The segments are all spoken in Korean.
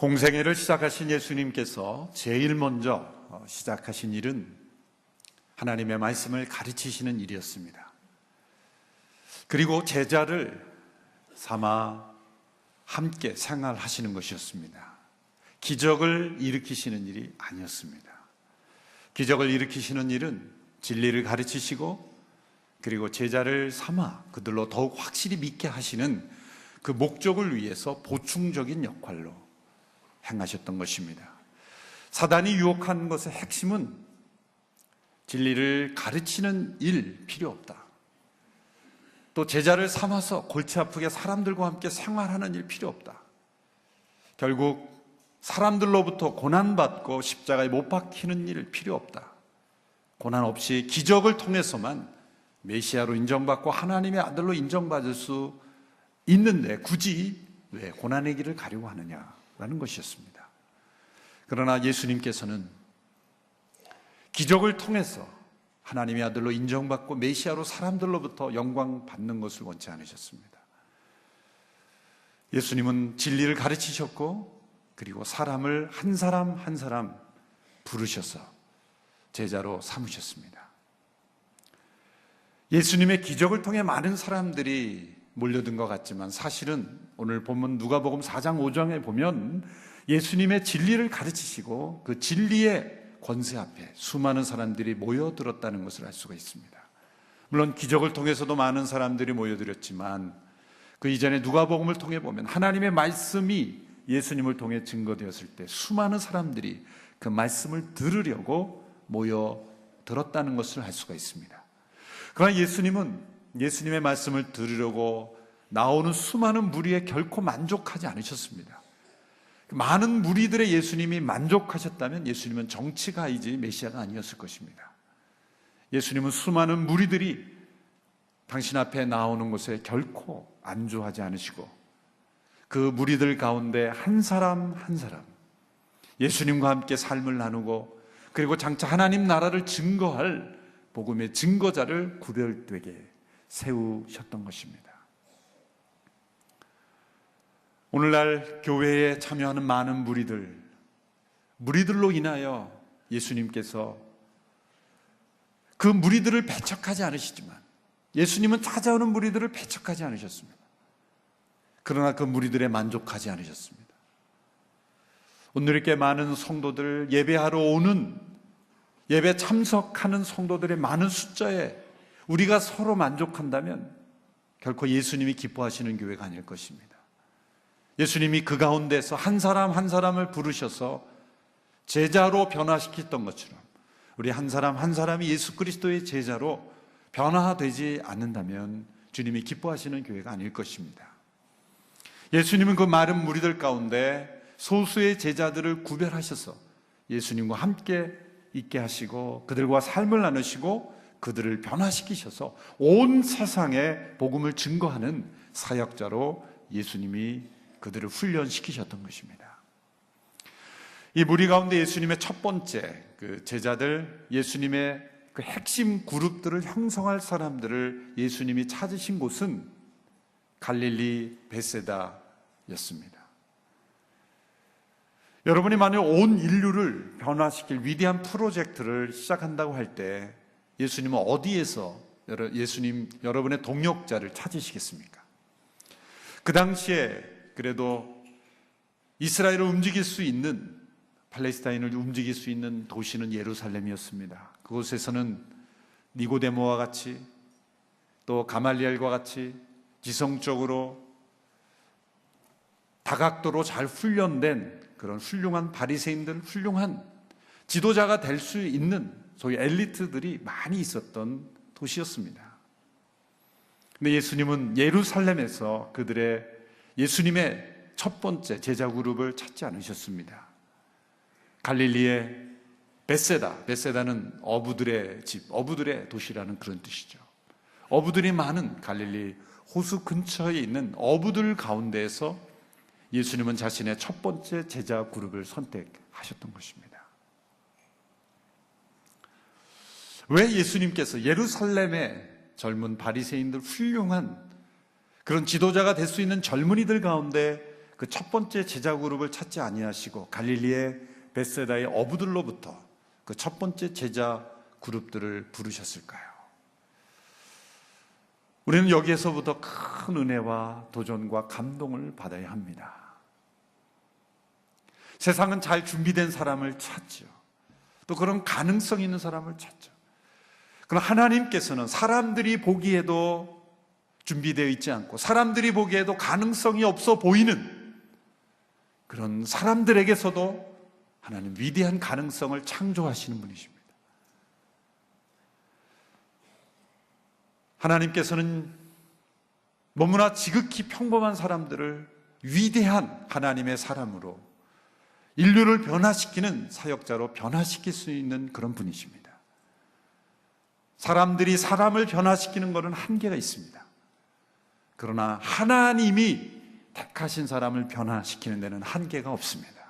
공생애를 시작하신 예수님께서 제일 먼저 시작하신 일은 하나님의 말씀을 가르치시는 일이었습니다. 그리고 제자를 삼아 함께 생활하시는 것이었습니다. 기적을 일으키시는 일이 아니었습니다. 기적을 일으키시는 일은 진리를 가르치시고 그리고 제자를 삼아 그들로 더욱 확실히 믿게 하시는 그 목적을 위해서 보충적인 역할로 행하셨던 것입니다. 사단이 유혹한 것의 핵심은 진리를 가르치는 일 필요 없다. 또 제자를 삼아서 골치 아프게 사람들과 함께 생활하는 일 필요 없다. 결국 사람들로부터 고난받고 십자가에 못 박히는 일 필요 없다. 고난 없이 기적을 통해서만 메시아로 인정받고 하나님의 아들로 인정받을 수 있는데 굳이 왜 고난의 길을 가려고 하느냐라는 것이었습니다. 그러나 예수님께서는 기적을 통해서 하나님의 아들로 인정받고 메시아로 사람들로부터 영광 받는 것을 원치 않으셨습니다. 예수님은 진리를 가르치셨고 그리고 사람을 한 사람 한 사람 부르셔서 제자로 삼으셨습니다. 예수님의 기적을 통해 많은 사람들이 몰려든 것 같지만 사실은 오늘 본문 누가복음 4장 5장에 보면 예수님의 진리를 가르치시고 그 진리의 권세 앞에 수많은 사람들이 모여들었다는 것을 알 수가 있습니다. 물론 기적을 통해서도 많은 사람들이 모여들었지만 그 이전에 누가복음을 통해 보면 하나님의 말씀이 예수님을 통해 증거되었을 때 수많은 사람들이 그 말씀을 들으려고 모여들었다는 것을 알 수가 있습니다. 그러나 예수님은 예수님의 말씀을 들으려고 나오는 수많은 무리에 결코 만족하지 않으셨습니다. 많은 무리들의 예수님이 만족하셨다면 예수님은 정치가이지 메시아가 아니었을 것입니다. 예수님은 수많은 무리들이 당신 앞에 나오는 것에 결코 안주하지 않으시고 그 무리들 가운데 한 사람 한 사람 예수님과 함께 삶을 나누고 그리고 장차 하나님 나라를 증거할 복음의 증거자를 구별되게 세우셨던 것입니다. 오늘날 교회에 참여하는 많은 무리들로 인하여 예수님께서 그 무리들을 배척하지 않으시지만 예수님은 찾아오는 무리들을 배척하지 않으셨습니다. 그러나 그 무리들에 만족하지 않으셨습니다. 오늘 이렇게 많은 성도들 예배하러 오는 예배 참석하는 성도들의 많은 숫자에 우리가 서로 만족한다면 결코 예수님이 기뻐하시는 교회가 아닐 것입니다. 예수님이 그 가운데서 한 사람 한 사람을 부르셔서 제자로 변화시켰던 것처럼 우리 한 사람 한 사람이 예수 그리스도의 제자로 변화되지 않는다면 주님이 기뻐하시는 교회가 아닐 것입니다. 예수님은 그 많은 무리들 가운데 소수의 제자들을 구별하셔서 예수님과 함께 있게 하시고 그들과 삶을 나누시고 그들을 변화시키셔서 온 세상에 복음을 증거하는 사역자로 예수님이 그들을 훈련시키셨던 것입니다. 이 무리 가운데 예수님의 첫 번째 그 제자들, 예수님의 그 핵심 그룹들을 형성할 사람들을 예수님이 찾으신 곳은 갈릴리 베세다였습니다. 여러분이 만약 온 인류를 변화시킬 위대한 프로젝트를 시작한다고 할 때 예수님은 어디에서 여러분의 동역자를 찾으시겠습니까? 그 당시에 그래도 이스라엘을 움직일 수 있는, 팔레스타인을 움직일 수 있는 도시는 예루살렘이었습니다. 그곳에서는 니고데모와 같이 또 가말리엘과 같이 지성적으로 다각도로 잘 훈련된 그런 훌륭한 바리새인들, 훌륭한 지도자가 될 수 있는 소위 엘리트들이 많이 있었던 도시였습니다. 근데 예수님은 예루살렘에서 예수님의 첫 번째 제자 그룹을 찾지 않으셨습니다. 갈릴리의 베세다는 어부들의 집, 어부들의 도시라는 그런 뜻이죠. 어부들이 많은 갈릴리 호수 근처에 있는 어부들 가운데에서 예수님은 자신의 첫 번째 제자 그룹을 선택하셨던 것입니다. 왜 예수님께서 예루살렘의 젊은 바리새인들, 훌륭한 그런 지도자가 될 수 있는 젊은이들 가운데 그 첫 번째 제자 그룹을 찾지 아니하시고 갈릴리의 벳세다의 어부들로부터 그 첫 번째 제자 그룹들을 부르셨을까요? 우리는 여기에서부터 큰 은혜와 도전과 감동을 받아야 합니다. 세상은 잘 준비된 사람을 찾죠. 또 그런 가능성 있는 사람을 찾죠. 그러나 하나님께서는 사람들이 보기에도 준비되어 있지 않고 사람들이 보기에도 가능성이 없어 보이는 그런 사람들에게서도 하나님 위대한 가능성을 창조하시는 분이십니다. 하나님께서는 너무나 지극히 평범한 사람들을 위대한 하나님의 사람으로 인류를 변화시키는 사역자로 변화시킬 수 있는 그런 분이십니다. 사람들이 사람을 변화시키는 것은 한계가 있습니다. 그러나 하나님이 택하신 사람을 변화시키는 데는 한계가 없습니다.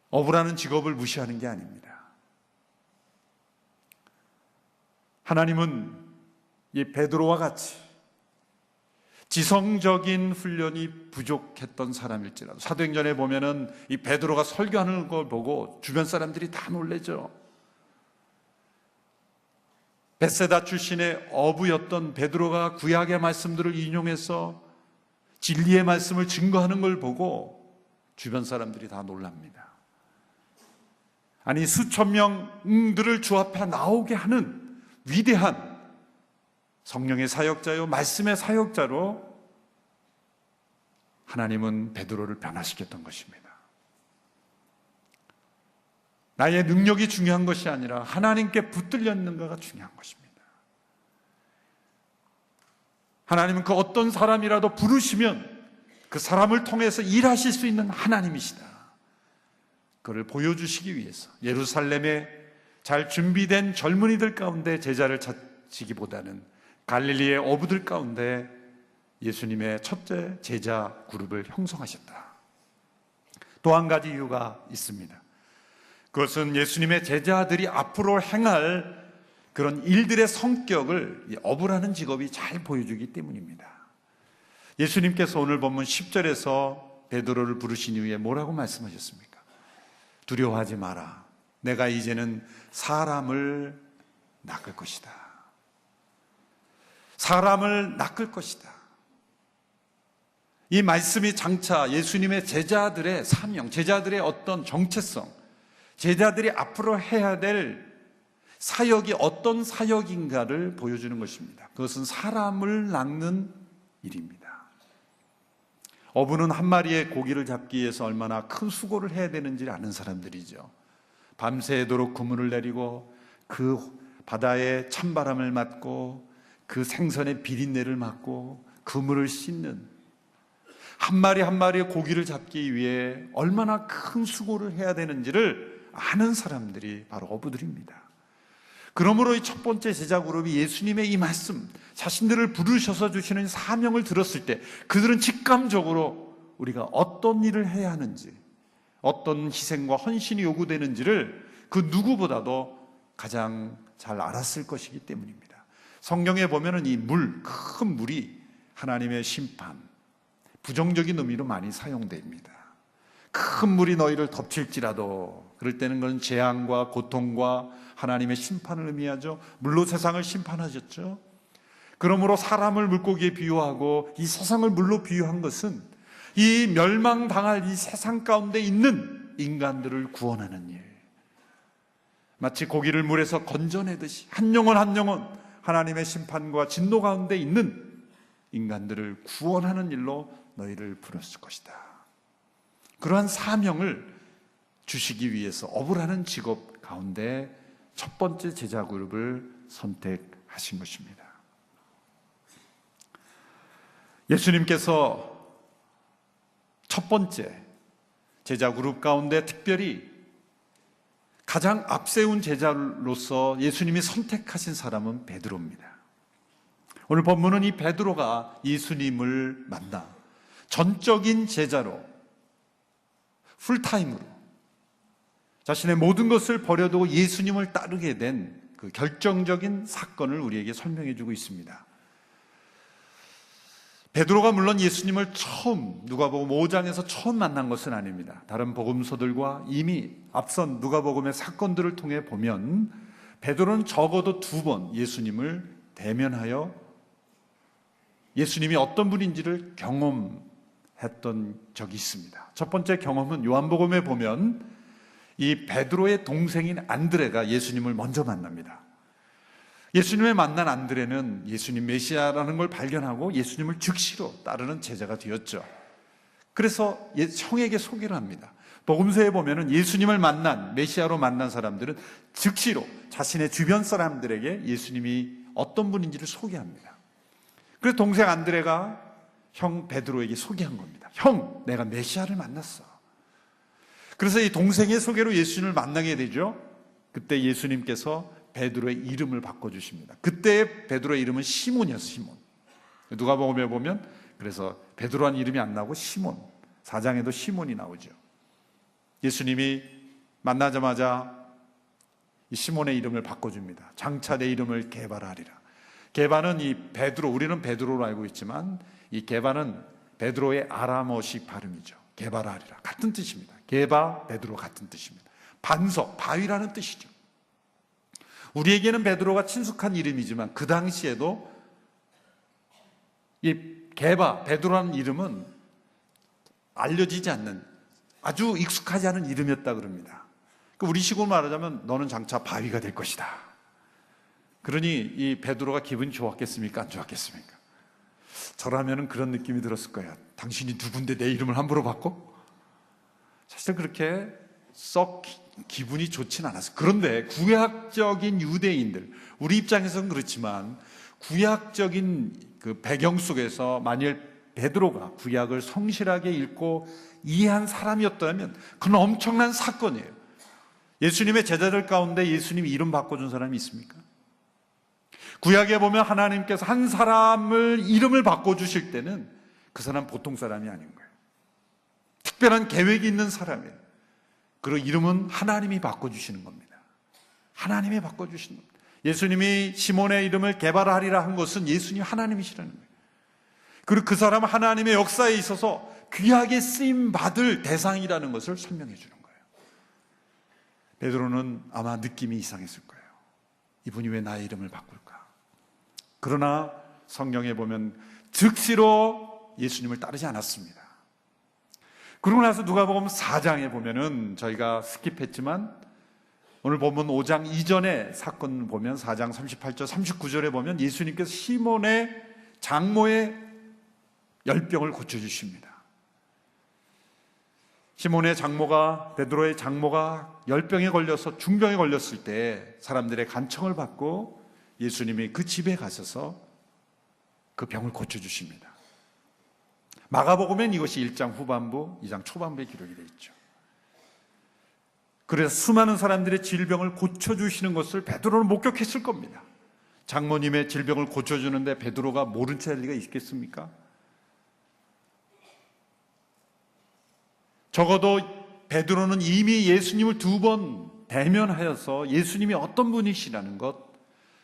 어부라는 직업을 무시하는 게 아닙니다. 하나님은 이 베드로와 같이 지성적인 훈련이 부족했던 사람일지라도 사도행전에 보면은 이 베드로가 설교하는 걸 보고 주변 사람들이 다 놀라죠. 벳세다 출신의 어부였던 베드로가 구약의 말씀들을 인용해서 진리의 말씀을 증거하는 걸 보고 주변 사람들이 다 놀랍니다. 아니 수천 명들을 주 앞에 나오게 하는 위대한 성령의 사역자요 말씀의 사역자로 하나님은 베드로를 변화시켰던 것입니다. 나의 능력이 중요한 것이 아니라 하나님께 붙들려 있는가가 중요한 것입니다. 하나님은 그 어떤 사람이라도 부르시면 그 사람을 통해서 일하실 수 있는 하나님이시다. 그를 보여주시기 위해서 예루살렘에 잘 준비된 젊은이들 가운데 제자를 찾기보다는 갈릴리의 어부들 가운데 예수님의 첫째 제자 그룹을 형성하셨다. 또 한 가지 이유가 있습니다. 그것은 예수님의 제자들이 앞으로 행할 그런 일들의 성격을 어부라는 직업이 잘 보여주기 때문입니다. 예수님께서 오늘 본문 10절에서 베드로를 부르신 이후에 뭐라고 말씀하셨습니까? 두려워하지 마라. 내가 이제는 사람을 낚을 것이다. 사람을 낚을 것이다. 이 말씀이 장차 예수님의 제자들의 사명, 제자들의 어떤 정체성, 제자들이 앞으로 해야 될 사역이 어떤 사역인가를 보여주는 것입니다. 그것은 사람을 낚는 일입니다. 어부는 한 마리의 고기를 잡기 위해서 얼마나 큰 수고를 해야 되는지를 아는 사람들이죠. 밤새도록 그물을 내리고 그 바다의 찬바람을 맞고 그 생선의 비린내를 맡고 그물을 씻는 한 마리 한 마리의 고기를 잡기 위해 얼마나 큰 수고를 해야 되는지를 아는 사람들이 바로 어부들입니다. 그러므로 이 첫 번째 제자 그룹이 예수님의 이 말씀, 자신들을 부르셔서 주시는 사명을 들었을 때 그들은 직감적으로 우리가 어떤 일을 해야 하는지, 어떤 희생과 헌신이 요구되는지를 그 누구보다도 가장 잘 알았을 것이기 때문입니다. 성경에 보면은 이 큰 물이 하나님의 심판, 부정적인 의미로 많이 사용됩니다. 큰 물이 너희를 덮칠지라도, 그럴 때는 그건 재앙과 고통과 하나님의 심판을 의미하죠. 물로 세상을 심판하셨죠. 그러므로 사람을 물고기에 비유하고 이 세상을 물로 비유한 것은 이 멸망당할 이 세상 가운데 있는 인간들을 구원하는 일, 마치 고기를 물에서 건져내듯이 한 영혼 한 영혼 하나님의 심판과 진노 가운데 있는 인간들을 구원하는 일로 너희를 부르실 것이다. 그러한 사명을 주시기 위해서 어부라는 직업 가운데 첫 번째 제자 그룹을 선택하신 것입니다. 예수님께서 첫 번째 제자 그룹 가운데 특별히 가장 앞세운 제자로서 예수님이 선택하신 사람은 베드로입니다. 오늘 본문은 이 베드로가 예수님을 만나 전적인 제자로 풀타임으로 자신의 모든 것을 버려두고 예수님을 따르게 된 그 결정적인 사건을 우리에게 설명해 주고 있습니다. 베드로가 물론 예수님을 처음 누가복음 5장에서 처음 만난 것은 아닙니다. 다른 복음서들과 이미 앞선 누가복음의 사건들을 통해 보면 베드로는 적어도 2번 예수님을 대면하여 예수님이 어떤 분인지를 경험했던 적이 있습니다. 첫 번째 경험은 요한복음에 보면 이 베드로의 동생인 안드레가 예수님을 먼저 만납니다. 예수님을 만난 안드레는 예수님 메시아라는 걸 발견하고 예수님을 즉시로 따르는 제자가 되었죠. 그래서 형에게 소개를 합니다. 복음서에 보면은 예수님을 만난, 메시아로 만난 사람들은 즉시로 자신의 주변 사람들에게 예수님이 어떤 분인지를 소개합니다. 그래서 동생 안드레가 형 베드로에게 소개한 겁니다. 형, 내가 메시아를 만났어. 그래서 이 동생의 소개로 예수님을 만나게 되죠. 그때 예수님께서 베드로의 이름을 바꿔주십니다. 그때 베드로의 이름은 시몬이었어요. 시몬. 누가복음에 보면 그래서 베드로라는 이름이 안 나오고 시몬, 4장에도 시몬이 나오죠. 예수님이 만나자마자 이 시몬의 이름을 바꿔줍니다. 장차 내 이름을 게바라리라. 게바는 이 베드로, 우리는 베드로로 알고 있지만 이 게바는 베드로의 아람어식 발음이죠. 게바라리라. 같은 뜻입니다. 게바, 베드로 같은 뜻입니다. 반석, 바위라는 뜻이죠. 우리에게는 베드로가 친숙한 이름이지만 그 당시에도 이 게바, 베드로라는 이름은 알려지지 않는 아주 익숙하지 않은 이름이었다 그럽니다. 우리식으로 말하자면 너는 장차 바위가 될 것이다. 그러니 이 베드로가 기분이 좋았겠습니까? 안 좋았겠습니까? 저라면 그런 느낌이 들었을 거예요. 당신이 누군데 내 이름을 함부로 바꿔? 사실 그렇게 썩 기분이 좋진 않았어요. 그런데 구약적인 유대인들, 우리 입장에서는 그렇지만 구약적인 그 배경 속에서 만일 베드로가 구약을 성실하게 읽고 이해한 사람이었다면 그건 엄청난 사건이에요. 예수님의 제자들 가운데 예수님이 이름 바꿔준 사람이 있습니까? 구약에 보면 하나님께서 한 사람을 이름을 바꿔주실 때는 그 사람 보통 사람이 아닌 거예요. 특별한 계획이 있는 사람이에요. 그리고 이름은 하나님이 바꿔주시는 겁니다. 하나님이 바꿔주시는 겁니다. 예수님이 시몬의 이름을 게바라리라 한 것은 예수님 하나님이시라는 거예요. 그리고 그 사람은 하나님의 역사에 있어서 귀하게 쓰임 받을 대상이라는 것을 설명해 주는 거예요. 베드로는 아마 느낌이 이상했을 거예요. 이분이 왜 나의 이름을 바꿀까? 그러나 성경에 보면 즉시로 예수님을 따르지 않았습니다. 그러고 나서 누가복음 4장에 보면은 저희가 스킵했지만 오늘 본문 5장 이전의 사건 보면 4장 38절 39절에 보면 예수님께서 시몬의 장모의 열병을 고쳐주십니다. 시몬의 장모가, 베드로의 장모가 열병에 걸려서 중병에 걸렸을 때 사람들의 간청을 받고 예수님이 그 집에 가셔서 그 병을 고쳐주십니다. 마가복음엔 이것이 1장 후반부, 2장 초반부에 기록이 되어 있죠. 그래서 수많은 사람들의 질병을 고쳐주시는 것을 베드로는 목격했을 겁니다. 장모님의 질병을 고쳐주는데 베드로가 모른 채 할 리가 있겠습니까? 적어도 베드로는 이미 예수님을 2번 대면하여서 예수님이 어떤 분이시라는 것,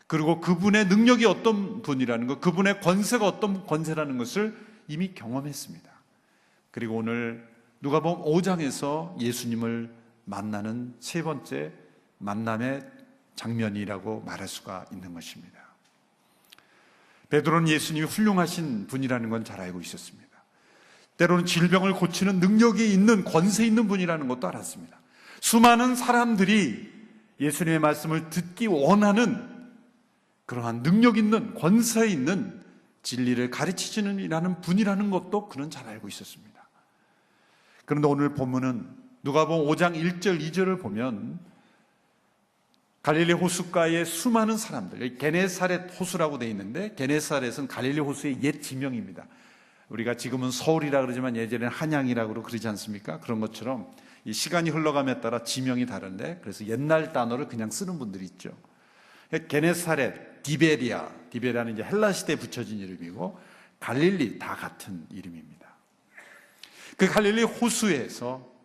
그리고 그분의 능력이 어떤 분이라는 것, 그분의 권세가 어떤 권세라는 것을 이미 경험했습니다. 그리고 오늘 누가복음 5장에서 예수님을 만나는 세 번째 만남의 장면이라고 말할 수가 있는 것입니다. 베드로는 예수님이 훌륭하신 분이라는 건 잘 알고 있었습니다. 때로는 질병을 고치는 능력이 있는, 권세 있는 분이라는 것도 알았습니다. 수많은 사람들이 예수님의 말씀을 듣기 원하는 그러한 능력 있는, 권세 있는 진리를 가르치시는 이라는 분이라는 것도 그는 잘 알고 있었습니다. 그런데 오늘 본문은 누가복음 5장 1절 2절을 보면 갈릴리 호숫가의 수많은 사람들, 게네사렛 호수라고 되어 있는데 게네사렛은 갈릴리 호수의 옛 지명입니다. 우리가 지금은 서울이라 그러지만 예전에는 한양이라고 그러지 않습니까? 그런 것처럼 이 시간이 흘러감에 따라 지명이 다른데 그래서 옛날 단어를 그냥 쓰는 분들이 있죠. 게네사렛, 디베리아는 이제 헬라 시대에 붙여진 이름이고 갈릴리 다 같은 이름입니다. 그 갈릴리 호수에서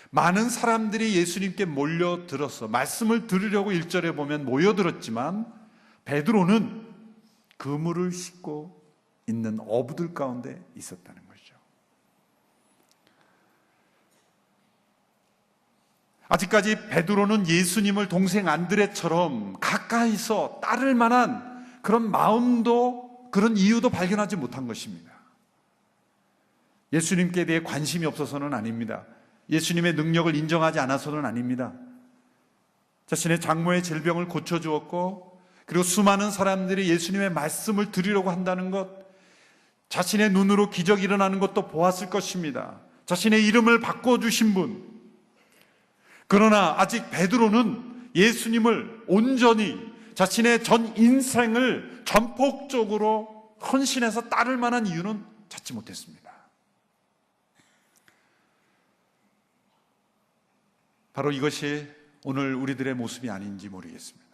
많은 사람들이 예수님께 몰려들어서 말씀을 들으려고 1절에 보면 모여들었지만 베드로는 그물을 씻고 있는 어부들 가운데 있었다는 것이죠. 아직까지 베드로는 예수님을 동생 안드레처럼 가까이서 따를 만한 그런 마음도, 그런 이유도 발견하지 못한 것입니다. 예수님께 대해 관심이 없어서는 아닙니다. 예수님의 능력을 인정하지 않아서는 아닙니다. 자신의 장모의 질병을 고쳐주었고, 그리고 수많은 사람들이 예수님의 말씀을 들으려고 한다는 것, 자신의 눈으로 기적이 일어나는 것도 보았을 것입니다. 자신의 이름을 바꿔주신 분. 그러나 아직 베드로는 예수님을 온전히 자신의 전 인생을 전폭적으로 헌신해서 따를 만한 이유는 찾지 못했습니다. 바로 이것이 오늘 우리들의 모습이 아닌지 모르겠습니다.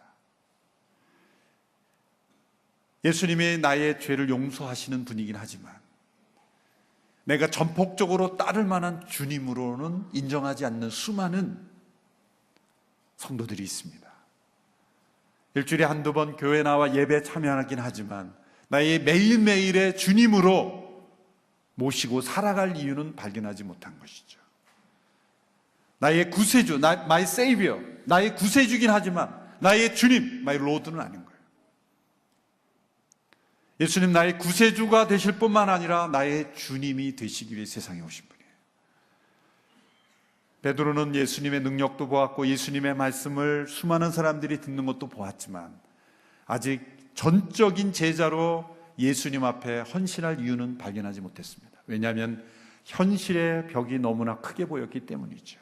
예수님이 나의 죄를 용서하시는 분이긴 하지만 내가 전폭적으로 따를 만한 주님으로는 인정하지 않는 수많은 성도들이 있습니다. 일주일에 한두 번 교회 나와 예배 참여하긴 하지만 나의 매일매일의 주님으로 모시고 살아갈 이유는 발견하지 못한 것이죠. 나의 구세주, my savior, 나의 구세주긴 하지만 나의 주님, my lord는 아닌 거예요. 예수님 나의 구세주가 되실 뿐만 아니라 나의 주님이 되시기 위해 세상에 오신 분이에요. 베드로는 예수님의 능력도 보았고 예수님의 말씀을 수많은 사람들이 듣는 것도 보았지만 아직 전적인 제자로 예수님 앞에 헌신할 이유는 발견하지 못했습니다. 왜냐하면 현실의 벽이 너무나 크게 보였기 때문이죠.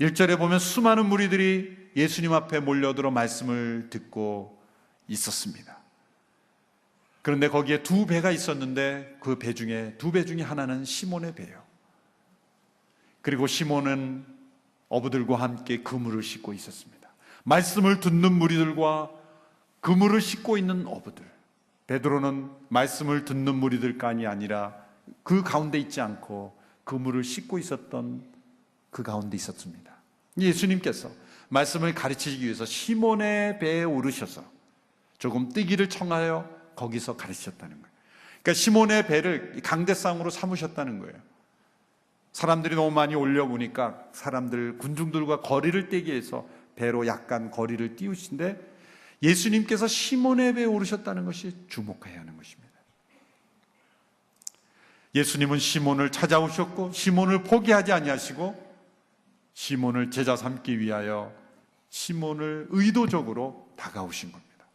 1절에 보면 수많은 무리들이 예수님 앞에 몰려들어 말씀을 듣고 있었습니다. 그런데 거기에 두 배가 있었는데 그 배 중에 두 배 중에 하나는 시몬의 배예요. 그리고 시몬은 어부들과 함께 그물을 싣고 있었습니다. 말씀을 듣는 무리들과 그물을 싣고 있는 어부들. 베드로는 말씀을 듣는 무리들간이 아니라 그 가운데 있지 않고 그물을 싣고 있었던 그 가운데 있었습니다. 예수님께서 말씀을 가르치기 위해서 시몬의 배에 오르셔서 조금 뛰기를 청하여 거기서 가르치셨다는 거예요. 그러니까 시몬의 배를 강대상으로 삼으셨다는 거예요. 사람들이 너무 많이 올려보니까 사람들, 군중들과 거리를 떼기 위해서 배로 약간 거리를 띄우신데 예수님께서 시몬의 배에 오르셨다는 것이 주목해야 하는 것입니다. 예수님은 시몬을 찾아오셨고 시몬을 포기하지 아니하시고 시몬을 제자 삼기 위하여 시몬을 의도적으로 다가오신 겁니다.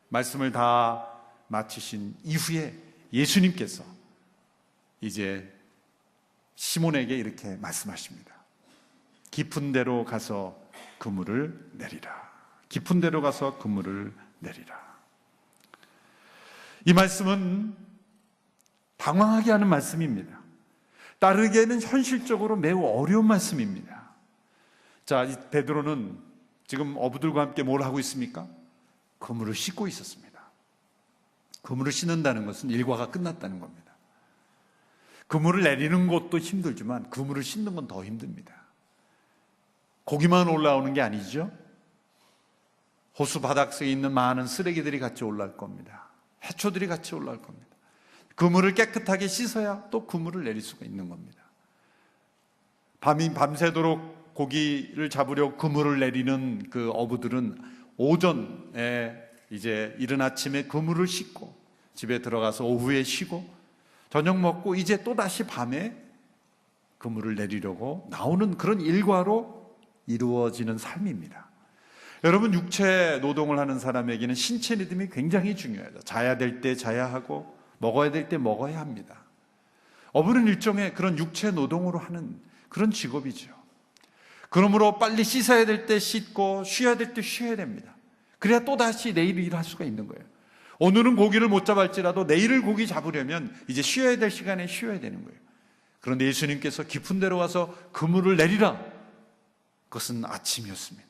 말씀을 다 마치신 이후에 예수님께서 이제 시몬에게 이렇게 말씀하십니다. 깊은 데로 가서 그물을 내리라. 깊은 데로 가서 그물을 내리라. 이 말씀은 당황하게 하는 말씀입니다. 따르기에는 현실적으로 매우 어려운 말씀입니다. 자, 베드로는 지금 어부들과 함께 뭘 하고 있습니까? 그물을 싣고 있었습니다. 그물을 싣는다는 것은 일과가 끝났다는 겁니다. 그물을 내리는 것도 힘들지만 그물을 싣는 건 더 힘듭니다. 고기만 올라오는 게 아니죠. 호수 바닥에 있는 많은 쓰레기들이 같이 올라올 겁니다. 해초들이 같이 올라올 겁니다. 그물을 깨끗하게 씻어야 또 그물을 내릴 수가 있는 겁니다. 밤새도록 고기를 잡으려 그물을 내리는 그 어부들은 오전에 이제 이른 아침에 그물을 씻고 집에 들어가서 오후에 쉬고 저녁 먹고 이제 또다시 밤에 그물을 내리려고 나오는 그런 일과로 이루어지는 삶입니다. 여러분, 육체 노동을 하는 사람에게는 신체 리듬이 굉장히 중요하죠. 자야 될 때 자야 하고 먹어야 될 때 먹어야 합니다. 어부는 일종의 그런 육체 노동으로 하는 그런 직업이죠. 그러므로 빨리 씻어야 될 때 씻고 쉬어야 될 때 쉬어야 됩니다. 그래야 또다시 내일 일할 수가 있는 거예요. 오늘은 고기를 못 잡을지라도 내일을 고기 잡으려면 이제 쉬어야 될 시간에 쉬어야 되는 거예요. 그런데 예수님께서 깊은 데로 와서 그물을 내리라. 그것은 아침이었습니다.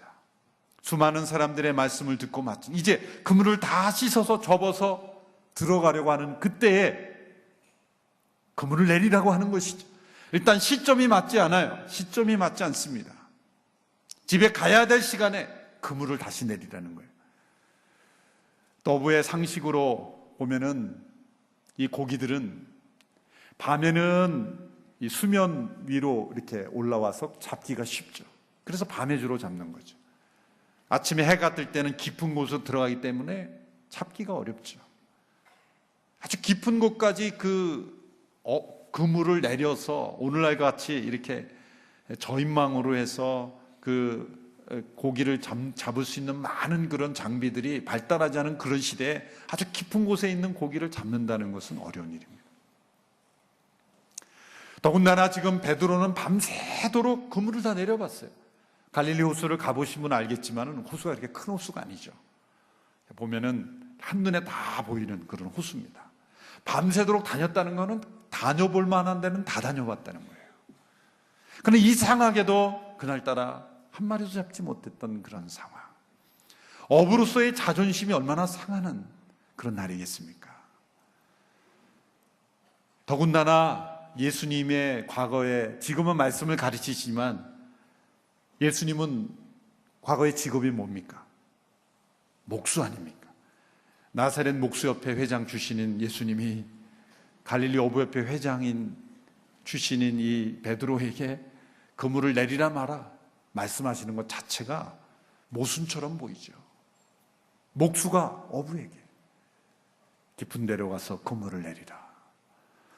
수많은 사람들의 말씀을 듣고 마친 이제 그물을 다 씻어서 접어서 들어가려고 하는 그때에 그물을 내리라고 하는 것이죠. 일단 시점이 맞지 않아요. 시점이 맞지 않습니다. 집에 가야 될 시간에 그물을 다시 내리라는 거예요. 어부의 상식으로 보면은 이 고기들은 밤에는 이 수면 위로 이렇게 올라와서 잡기가 쉽죠. 그래서 밤에 주로 잡는 거죠. 아침에 해가 뜰 때는 깊은 곳으로 들어가기 때문에 잡기가 어렵죠. 아주 깊은 곳까지 그물을 내려서 오늘날 같이 이렇게 저인망으로 해서 그 고기를 잡을 수 있는 많은 그런 장비들이 발달하지 않은 그런 시대에 아주 깊은 곳에 있는 고기를 잡는다는 것은 어려운 일입니다. 더군다나 지금 베드로는 밤새도록 그물을 다 내려봤어요. 갈릴리 호수를 가보신 분은 알겠지만 호수가 이렇게 큰 호수가 아니죠. 보면은 한눈에 다 보이는 그런 호수입니다. 밤새도록 다녔다는 것은 다녀볼 만한 데는 다 다녀봤다는 거예요. 그런데 이상하게도 그날따라 한 마리도 잡지 못했던 그런 상황. 어부로서의 자존심이 얼마나 상하는 그런 날이겠습니까? 더군다나 예수님의 과거에, 지금은 말씀을 가르치시지만 예수님은 과거의 직업이 뭡니까? 목수 아닙니까? 나사렛 목수협회 회장 출신인 예수님이 갈릴리 어부협회 회장인 출신인 이 베드로에게 그물을 내리라 마라 말씀하시는 것 자체가 모순처럼 보이죠. 목수가 어부에게 깊은 데로 가서 그물을 내리라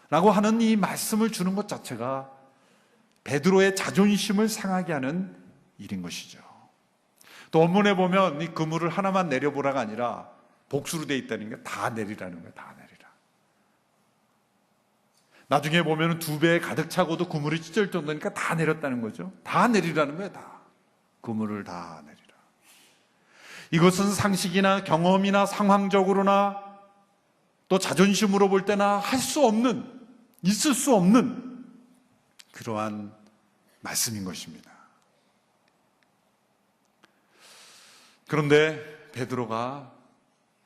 라고 하는 이 말씀을 주는 것 자체가 베드로의 자존심을 상하게 하는 일인 것이죠. 또 원문에 보면 이 그물을 하나만 내려보라가 아니라 복수로 되어 있다는 게 다 내리라는 거예요. 다 내리라. 나중에 보면 2배 가득 차고도 그물이 찢을 정도니까 다 내렸다는 거죠. 다 내리라는 거예요. 다. 그물을 다 내리라. 이것은 상식이나 경험이나 상황적으로나 또 자존심으로 볼 때나 할 수 없는, 있을 수 없는 그러한 말씀인 것입니다. 그런데 베드로가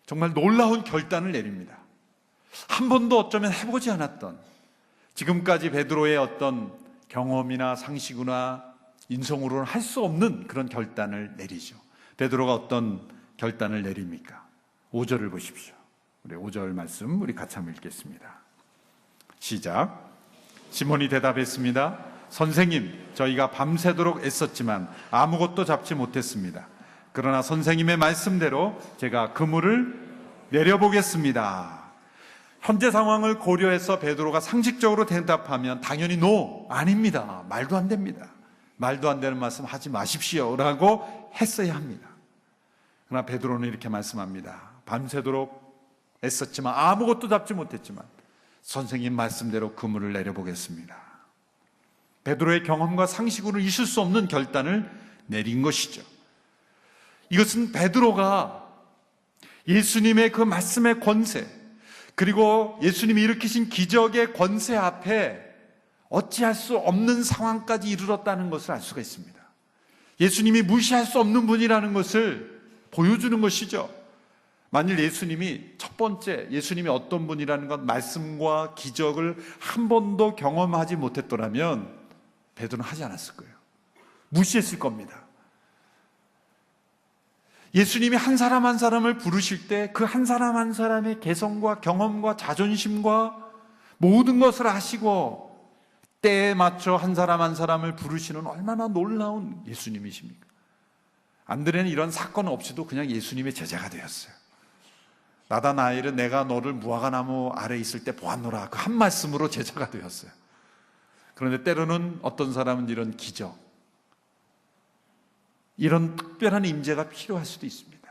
정말 놀라운 결단을 내립니다. 한 번도 어쩌면 해보지 않았던, 지금까지 베드로의 어떤 경험이나 상식이나 인성으로는 할 수 없는 그런 결단을 내리죠. 베드로가 어떤 결단을 내립니까? 5절을 보십시오. 우리 5절 말씀 우리 같이 한번 읽겠습니다. 시작. 시몬이 대답했습니다. 선생님, 저희가 밤새도록 애썼지만 아무것도 잡지 못했습니다. 그러나 선생님의 말씀대로 제가 그물을 내려보겠습니다. 현재 상황을 고려해서 베드로가 상식적으로 대답하면 당연히 노, 아닙니다. 말도 안 됩니다. 말도 안 되는 말씀 하지 마십시오 라고 했어야 합니다. 그러나 베드로는 이렇게 말씀합니다. 밤새도록 애썼지만 아무것도 잡지 못했지만 선생님 말씀대로 그물을 내려보겠습니다. 베드로의 경험과 상식으로 있을 수 없는 결단을 내린 것이죠. 이것은 베드로가 예수님의 그 말씀의 권세, 그리고 예수님이 일으키신 기적의 권세 앞에 어찌할 수 없는 상황까지 이르렀다는 것을 알 수가 있습니다. 예수님이 무시할 수 없는 분이라는 것을 보여주는 것이죠. 만일 예수님이 첫 번째, 예수님이 어떤 분이라는 것, 말씀과 기적을 한 번도 경험하지 못했더라면 베드로는 하지 않았을 거예요. 무시했을 겁니다. 예수님이 한 사람 한 사람을 부르실 때 그 한 사람 한 사람의 개성과 경험과 자존심과 모든 것을 아시고 때에 맞춰 한 사람 한 사람을 부르시는 얼마나 놀라운 예수님이십니까? 안드레는 이런 사건 없이도 그냥 예수님의 제자가 되었어요. 나다나엘은 내가 너를 무화과나무 아래 있을 때 보았노라, 그 한 말씀으로 제자가 되었어요. 그런데 때로는 어떤 사람은 이런 기적, 이런 특별한 임재가 필요할 수도 있습니다.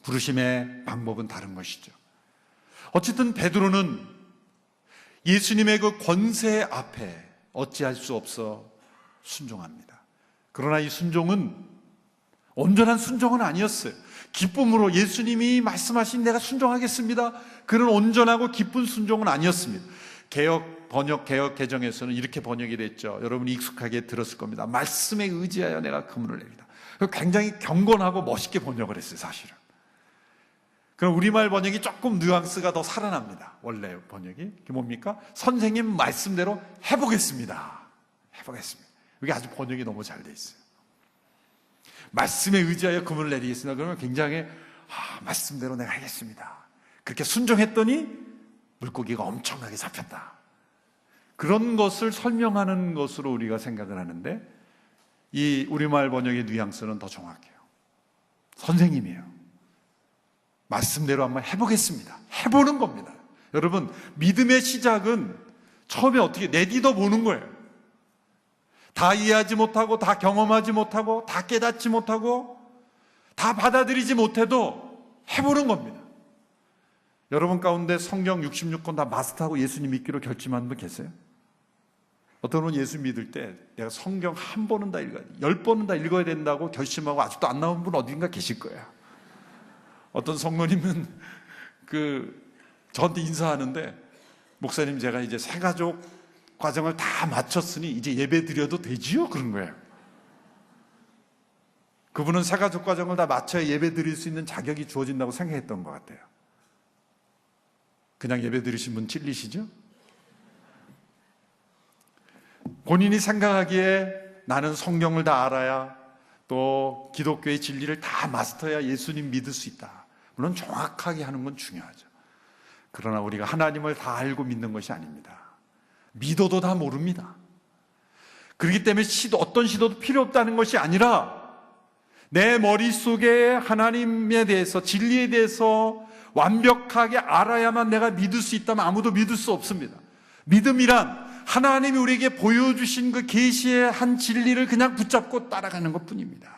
부르심의 방법은 다른 것이죠. 어쨌든 베드로는 예수님의 그 권세 앞에 어찌할 수 없어 순종합니다. 그러나 이 순종은 온전한 순종은 아니었어요. 기쁨으로 예수님이 말씀하신 내가 순종하겠습니다, 그런 온전하고 기쁜 순종은 아니었습니다. 번역 개혁 개정에서는 이렇게 번역이 됐죠. 여러분이 익숙하게 들었을 겁니다. 말씀에 의지하여 내가 그물을 내리다. 굉장히 경건하고 멋있게 번역을 했어요, 사실은. 그럼 우리말 번역이 조금 뉘앙스가 더 살아납니다. 원래 번역이 그게 뭡니까? 선생님 말씀대로 해보겠습니다. 해보겠습니다. 이게 아주 번역이 너무 잘 돼 있어요. 말씀에 의지하여 그물을 내리겠습니다. 그러면 굉장히 말씀대로 내가 하겠습니다. 그렇게 순종했더니 물고기가 엄청나게 잡혔다. 그런 것을 설명하는 것으로 우리가 생각을 하는데 이 우리말 번역의 뉘앙스는 더 정확해요. 선생님이에요. 말씀대로 한번 해보겠습니다. 해보는 겁니다. 여러분, 믿음의 시작은 처음에 어떻게 내딛어 보는 거예요. 다 이해하지 못하고, 다 경험하지 못하고, 다 깨닫지 못하고, 다 받아들이지 못해도 해보는 겁니다. 여러분 가운데 성경 66권 다 마스터하고 예수님 믿기로 결심한 분 계세요? 어떤 분은 예수 믿을 때 내가 성경 한 번은 다 읽어야 돼, 10번은 다 읽어야 된다고 결심하고 아직도 안 나온 분 어딘가 계실 거예요. 어떤 성도님은 저한테 인사하는데, 목사님 제가 이제 새가족 과정을 다 마쳤으니 이제 예배 드려도 되지요? 그런 거예요. 그분은 새가족 과정을 다 마쳐야 예배 드릴 수 있는 자격이 주어진다고 생각했던 것 같아요. 그냥 예배 드리신 분 찔리시죠? 본인이 생각하기에 나는 성경을 다 알아야, 또 기독교의 진리를 다 마스터해야 예수님 믿을 수 있다. 물론 정확하게 하는 건 중요하죠. 그러나 우리가 하나님을 다 알고 믿는 것이 아닙니다. 믿어도 다 모릅니다. 그렇기 때문에 어떤 시도도 필요 없다는 것이 아니라 내 머릿속에 하나님에 대해서, 진리에 대해서 완벽하게 알아야만 내가 믿을 수 있다면 아무도 믿을 수 없습니다. 믿음이란 하나님이 우리에게 보여주신 그 계시의 한 진리를 그냥 붙잡고 따라가는 것뿐입니다.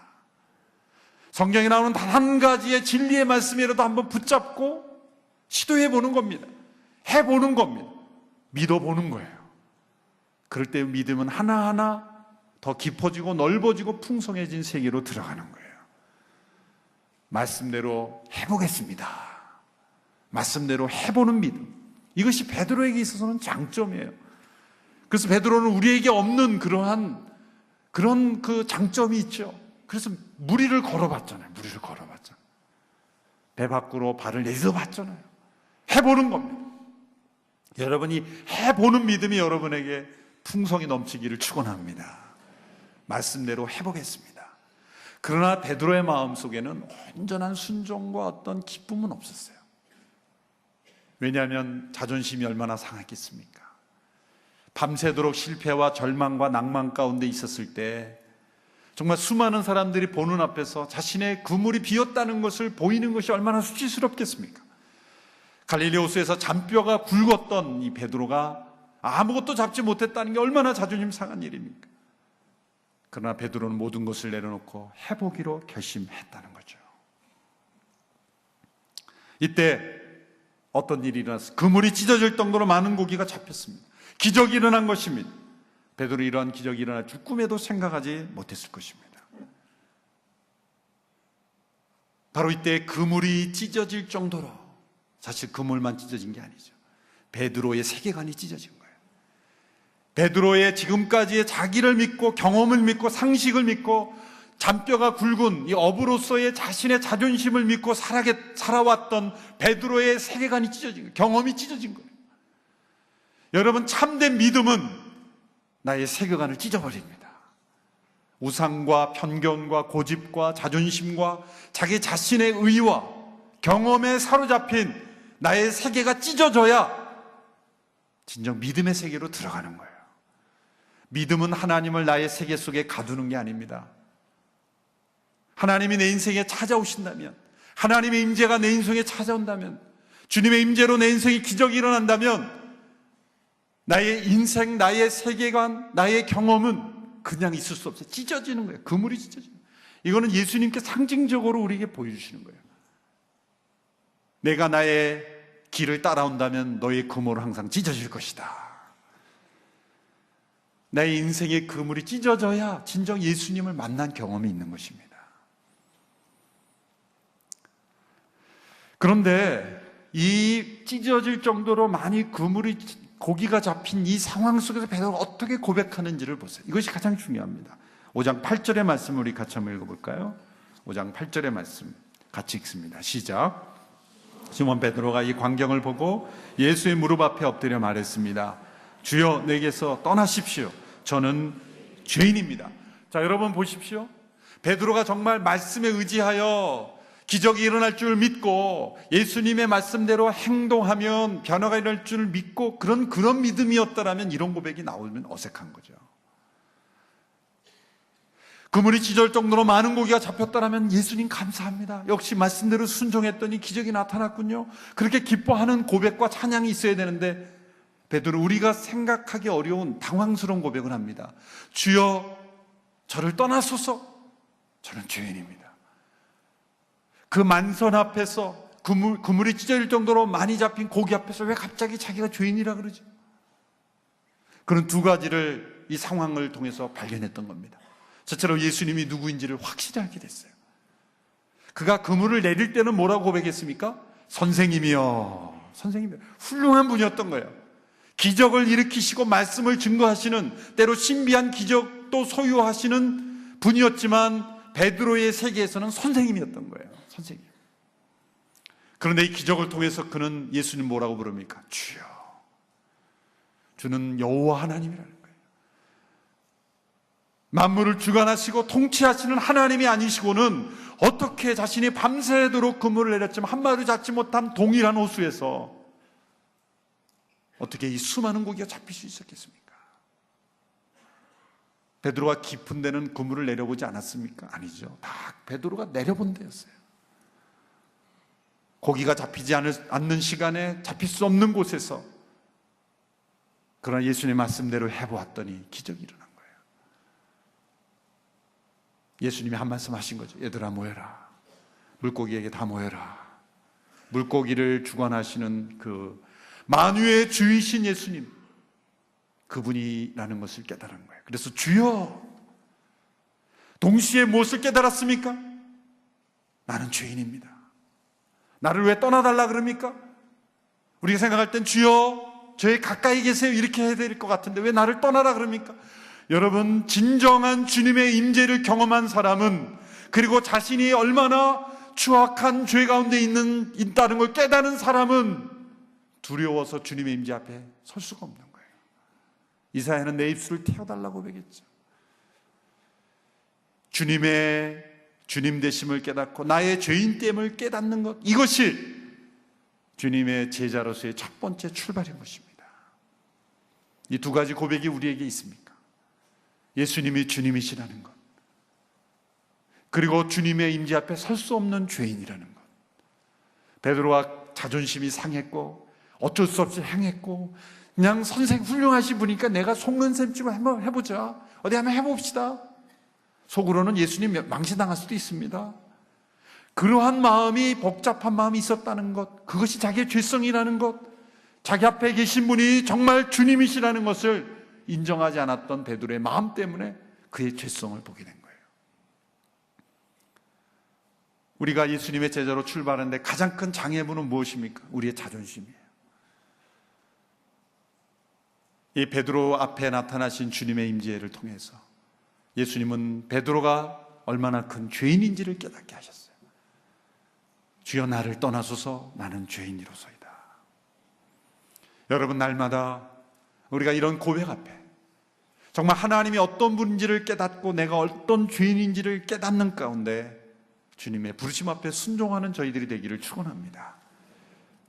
성경에 나오는 단 한 가지의 진리의 말씀이라도 한번 붙잡고 시도해보는 겁니다. 해보는 겁니다. 믿어보는 거예요. 그럴 때 믿음은 하나하나 더 깊어지고 넓어지고 풍성해진 세계로 들어가는 거예요. 말씀대로 해보겠습니다. 말씀대로 해보는 믿음. 이것이 베드로에게 있어서는 장점이에요. 그래서 베드로는 우리에게 없는 그런 그 장점이 있죠. 그래서 무리를 걸어봤잖아요. 배 밖으로 발을 내딛어봤잖아요. 해보는 겁니다. 여러분이 해보는 믿음이 여러분에게 풍성이 넘치기를 축원합니다. 말씀대로 해보겠습니다. 그러나 베드로의 마음속에는 온전한 순종과 어떤 기쁨은 없었어요. 왜냐하면 자존심이 얼마나 상했겠습니까? 밤새도록 실패와 절망과 낭만 가운데 있었을 때 정말 수많은 사람들이 보는 앞에서 자신의 그물이 비었다는 것을 보이는 것이 얼마나 수치스럽겠습니까? 갈릴리 호수에서 잔뼈가 굵었던 이 베드로가 아무것도 잡지 못했다는 게 얼마나 자존심 상한 일입니까? 그러나 베드로는 모든 것을 내려놓고 해보기로 결심했다는 거죠. 이때 어떤 일이 일어났어요? 그물이 찢어질 정도로 많은 고기가 잡혔습니다. 기적이 일어난 것입니다. 베드로 이러한 기적이 일어날 줄 꿈에도 생각하지 못했을 것입니다. 바로 이때 그물이 찢어질 정도로, 사실 그물만 찢어진 게 아니죠. 베드로의 세계관이 찢어진 거예요. 베드로의 지금까지의 자기를 믿고 경험을 믿고 상식을 믿고 잔뼈가 굵은 이 어부로서의 자신의 자존심을 믿고 살아왔던 베드로의 세계관이 찢어진 거예요. 경험이 찢어진 거예요. 여러분, 참된 믿음은 나의 세계관을 찢어버립니다. 우상과 편견과 고집과 자존심과 자기 자신의 의와 경험에 사로잡힌 나의 세계가 찢어져야 진정 믿음의 세계로 들어가는 거예요. 믿음은 하나님을 나의 세계 속에 가두는 게 아닙니다. 하나님이 내 인생에 찾아오신다면, 하나님의 임재가 내 인생에 찾아온다면, 주님의 임재로 내 인생에 기적이 일어난다면 나의 인생, 나의 세계관, 나의 경험은 그냥 있을 수 없어요. 찢어지는 거예요. 그물이 찢어지는 거예요. 이거는 예수님께 상징적으로 우리에게 보여주시는 거예요. 내가 나의 길을 따라온다면 너의 그물은 항상 찢어질 것이다. 나의 인생의 그물이 찢어져야 진정 예수님을 만난 경험이 있는 것입니다. 그런데 이 찢어질 정도로 많이 고기가 잡힌 이 상황 속에서 베드로가 어떻게 고백하는지를 보세요. 이것이 가장 중요합니다. 5장 8절의 말씀을 우리 같이 한번 읽어볼까요? 5장 8절의 말씀 같이 읽습니다. 시작. 시몬 베드로가 이 광경을 보고 예수의 무릎 앞에 엎드려 말했습니다. 주여, 내게서 떠나십시오. 저는 죄인입니다. 자, 여러분 보십시오. 베드로가 정말 말씀에 의지하여 기적이 일어날 줄 믿고 예수님의 말씀대로 행동하면 변화가 일어날 줄 믿고 그런 믿음이었다라면 이런 고백이 나오면 어색한 거죠. 그물이 찢어질 정도로 많은 고기가 잡혔다라면 예수님 감사합니다. 역시 말씀대로 순종했더니 기적이 나타났군요. 그렇게 기뻐하는 고백과 찬양이 있어야 되는데 베드로 우리가 생각하기 어려운 당황스러운 고백을 합니다. 주여 저를 떠나소서. 저는 죄인입니다. 그 만선 앞에서 그물이 찢어질 정도로 많이 잡힌 고기 앞에서 왜 갑자기 자기가 죄인이라 그러지? 그런 두 가지를 이 상황을 통해서 발견했던 겁니다. 저처럼 예수님이 누구인지를 확실히 알게 됐어요. 그가 그물을 내릴 때는 뭐라고 고백했습니까? 선생님이요. 선생님이요. 훌륭한 분이었던 거예요. 기적을 일으키시고 말씀을 증거하시는, 때로 신비한 기적도 소유하시는 분이었지만 베드로의 세계에서는 선생님이었던 거예요. 선생님. 그런데 이 기적을 통해서 그는 예수님 뭐라고 부릅니까? 주여. 주는 여호와 하나님이라는 거예요. 만물을 주관하시고 통치하시는 하나님이 아니시고는 어떻게 자신이 밤새도록 그물을 내렸지만 한 마리도 잡지 못한 동일한 호수에서 어떻게 이 수많은 고기가 잡힐 수 있었겠습니까? 베드로가 깊은 데는 그물을 내려보지 않았습니까? 아니죠. 다 베드로가 내려본 데였어요. 고기가 잡히지 않는 시간에 잡힐 수 없는 곳에서, 그러나 예수님의 말씀대로 해보았더니 기적이 일어난 거예요. 예수님이 한 말씀 하신 거죠. 얘들아 모여라. 물고기에게 다 모여라. 물고기를 주관하시는 그 만유의 주이신 예수님, 그분이라는 것을 깨달은 거예요. 그래서 주여, 동시에 무엇을 깨달았습니까? 나는 죄인입니다. 나를 왜 떠나달라 그럽니까? 우리가 생각할 땐 주여 저희 가까이 계세요 이렇게 해야 될 것 같은데 왜 나를 떠나라 그럽니까? 여러분, 진정한 주님의 임재를 경험한 사람은, 그리고 자신이 얼마나 추악한 죄 가운데 있다는 걸 깨닫는 사람은 두려워서 주님의 임재 앞에 설 수가 없는 거예요. 이사야는 내 입술을 틔워달라고 배겼죠. 주님의 주님 되심을 깨닫고 나의 죄인됨을 깨닫는 것, 이것이 주님의 제자로서의 첫 번째 출발인 것입니다. 이 두 가지 고백이 우리에게 있습니까? 예수님이 주님이시라는 것, 그리고 주님의 임재 앞에 설 수 없는 죄인이라는 것. 베드로가 자존심이 상했고 어쩔 수 없이 행했고, 그냥 선생 훌륭하신 분이니까 내가 속는 셈쯤 한번 해보자, 어디 한번 해봅시다. 속으로는 예수님 망신당할 수도 있습니다. 그러한 마음이, 복잡한 마음이 있었다는 것, 그것이 자기의 죄성이라는 것, 자기 앞에 계신 분이 정말 주님이시라는 것을 인정하지 않았던 베드로의 마음 때문에 그의 죄성을 보게 된 거예요. 우리가 예수님의 제자로 출발하는데 가장 큰 장애물은 무엇입니까? 우리의 자존심이에요. 이 베드로 앞에 나타나신 주님의 임재를 통해서 예수님은 베드로가 얼마나 큰 죄인인지를 깨닫게 하셨어요. 주여 나를 떠나소서, 나는 죄인이로소이다. 여러분, 날마다 우리가 이런 고백 앞에 정말 하나님이 어떤 분인지를 깨닫고 내가 어떤 죄인인지를 깨닫는 가운데 주님의 부르심 앞에 순종하는 저희들이 되기를 축원합니다.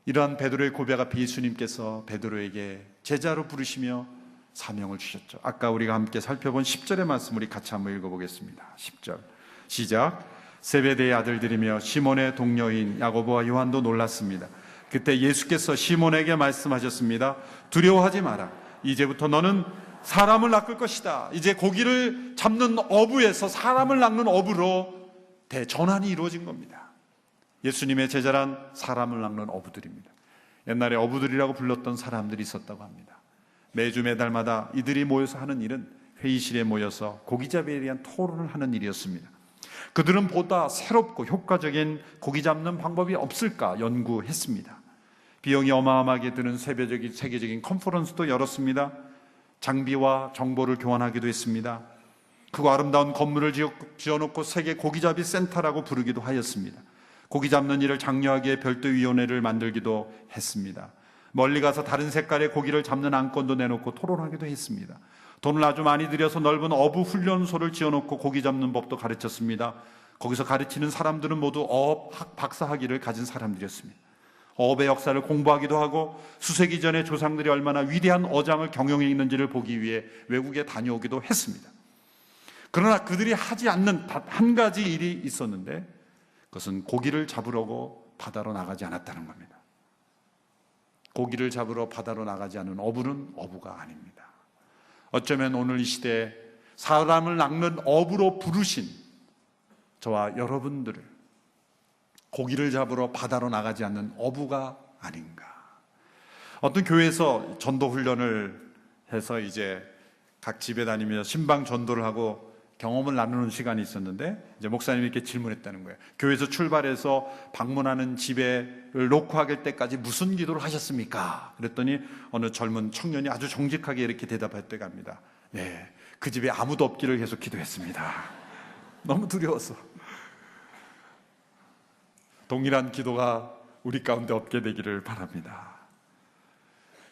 이러한 베드로의 고백 앞에 예수님께서 베드로에게 제자로 부르시며 사명을 주셨죠. 아까 우리가 함께 살펴본 10절의 말씀 우리 같이 한번 읽어보겠습니다. 10절 시작. 세베대의 아들들이며 시몬의 동료인 야고보와 요한도 놀랐습니다. 그때 예수께서 시몬에게 말씀하셨습니다. 두려워하지 마라. 이제부터 너는 사람을 낚을 것이다. 이제 고기를 잡는 어부에서 사람을 낚는 어부로 대전환이 이루어진 겁니다. 예수님의 제자란 사람을 낚는 어부들입니다. 옛날에 어부들이라고 불렀던 사람들이 있었다고 합니다. 매주 매달마다 이들이 모여서 하는 일은 회의실에 모여서 고기잡이에 대한 토론을 하는 일이었습니다. 그들은 보다 새롭고 효과적인 고기 잡는 방법이 없을까 연구했습니다. 비용이 어마어마하게 드는 세계적인 컨퍼런스도 열었습니다. 장비와 정보를 교환하기도 했습니다. 그 아름다운 건물을 지어놓고 세계 고기잡이 센터라고 부르기도 하였습니다. 고기 잡는 일을 장려하기 위해 별도위원회를 만들기도 했습니다. 멀리 가서 다른 색깔의 고기를 잡는 안건도 내놓고 토론하기도 했습니다. 돈을 아주 많이 들여서 넓은 어부 훈련소를 지어놓고 고기 잡는 법도 가르쳤습니다. 거기서 가르치는 사람들은 모두 어업 박사학위를 가진 사람들이었습니다. 어업의 역사를 공부하기도 하고 수세기 전에 조상들이 얼마나 위대한 어장을 경영해 있는지를 보기 위해 외국에 다녀오기도 했습니다. 그러나 그들이 하지 않는 단 한 가지 일이 있었는데 그것은 고기를 잡으려고 바다로 나가지 않았다는 겁니다. 고기를 잡으러 바다로 나가지 않은 어부는 어부가 아닙니다. 어쩌면 오늘 이 시대에 사람을 낚는 어부로 부르신 저와 여러분들을 고기를 잡으러 바다로 나가지 않는 어부가 아닌가. 어떤 교회에서 전도 훈련을 해서 이제 각 집에 다니면서 신방 전도를 하고 경험을 나누는 시간이 있었는데 이제 목사님이 이렇게 질문했다는 거예요. 교회에서 출발해서 방문하는 집에를 놓고 할 때까지 무슨 기도를 하셨습니까? 그랬더니 어느 젊은 청년이 아주 정직하게 이렇게 대답했다고 합니다. 네, 그 집에 아무도 없기를 계속 기도했습니다. 너무 두려워서. 동일한 기도가 우리 가운데 없게 되기를 바랍니다.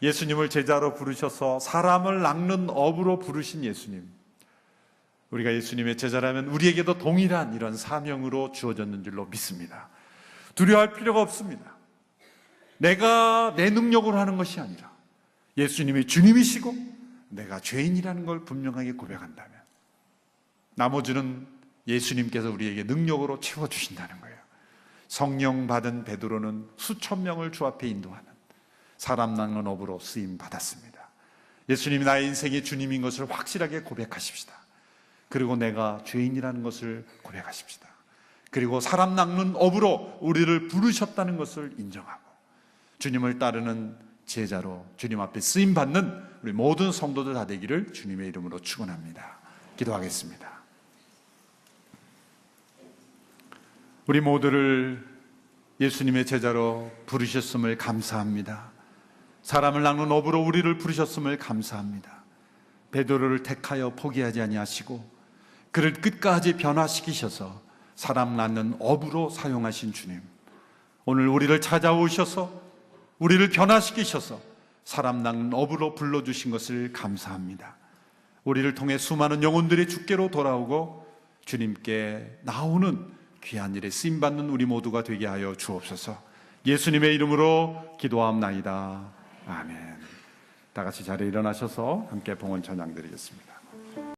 예수님을 제자로 부르셔서 사람을 낚는 어부로 부르신 예수님, 우리가 예수님의 제자라면 우리에게도 동일한 이런 사명으로 주어졌는 줄로 믿습니다. 두려워할 필요가 없습니다. 내가 내 능력으로 하는 것이 아니라 예수님이 주님이시고 내가 죄인이라는 걸 분명하게 고백한다면 나머지는 예수님께서 우리에게 능력으로 채워주신다는 거예요. 성령 받은 베드로는 수천 명을 주 앞에 인도하는 사람 낚는 어부로 쓰임 받았습니다. 예수님이 나의 인생의 주님인 것을 확실하게 고백하십시다. 그리고 내가 죄인이라는 것을 고백하십시다. 그리고 사람 낚는 업으로 우리를 부르셨다는 것을 인정하고 주님을 따르는 제자로 주님 앞에 쓰임받는 우리 모든 성도들 다 되기를 주님의 이름으로 축원합니다. 기도하겠습니다. 우리 모두를 예수님의 제자로 부르셨음을 감사합니다. 사람을 낚는 업으로 우리를 부르셨음을 감사합니다. 베드로를 택하여 포기하지 아니하시고 그를 끝까지 변화시키셔서 사람 낳는 업으로 사용하신 주님, 오늘 우리를 찾아오셔서 우리를 변화시키셔서 사람 낳는 업으로 불러주신 것을 감사합니다. 우리를 통해 수많은 영혼들이 주께로 돌아오고 주님께 나오는 귀한 일에 쓰임받는 우리 모두가 되게 하여 주옵소서. 예수님의 이름으로 기도하옵나이다. 아멘. 다 같이 자리에 일어나셔서 함께 봉헌 찬양 드리겠습니다.